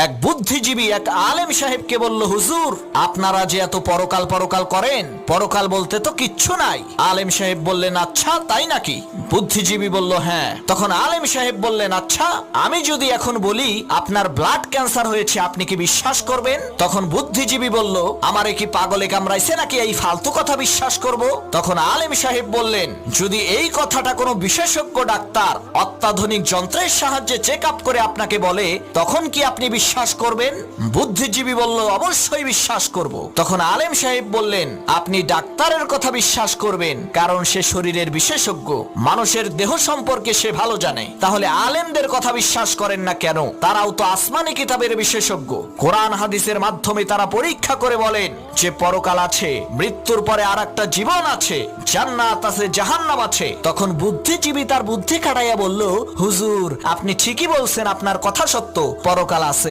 এক বুদ্ধিজীবী এক আলেম সাহেবকে বলল, হুজুর আপনারা যে এত পরকাল পরকাল করেন, পরকাল বলতে তো কিচ্ছু নাই। আলেম সাহেব বললেন, আচ্ছা তাই নাকি? বুদ্ধিজীবী বলল, হ্যাঁ। তখন আলেম সাহেব বললেন, আচ্ছা আমি যদি এখন বলি আপনার ব্লাড ক্যান্সার হয়েছে, আপনি কি বিশ্বাস করবেন? তখন বুদ্ধিজীবী বলল, আমারে কি পাগলে কামড়াইছে নাকি এই ফালতু কথা বিশ্বাস করব? তখন আলেম সাহেব বললেন, যদি এই কথাটা কোনো বিশেষজ্ঞ ডাক্তার অত্যাধুনিক যন্ত্রের সাহায্যে চেক আপ করে আপনাকে বলে, তখন কি আপনি বিশ্বাস করবেন? বুদ্ধিজীবী বলল, অবশ্যই বিশ্বাস করব। তখন আলেম সাহেব বললেন, আপনি ডাক্তারের কথা বিশ্বাস করবেন কারণ সে শরীরের বিশেষজ্ঞ, মানুষের দেহ সম্পর্কে সে ভালো জানে। তাহলে আলেমদের কথা বিশ্বাস করেন না কেন? তারাও তো আসমানি কিতাবের বিশেষজ্ঞ। কোরআন হাদিসের মাধ্যমে তারা পরীক্ষা করে বলেন যে পরকাল আছে, মৃত্যুর পরে আর একটা জীবন আছে, জান্নাত আছে, জাহান্নাম আছে। তখন বুদ্ধিজীবী তার বুদ্ধি খাটাইয়া বলল, হুজুর আপনি ঠিকই বলছেন, আপনার কথা সত্য, পরকাল আছে।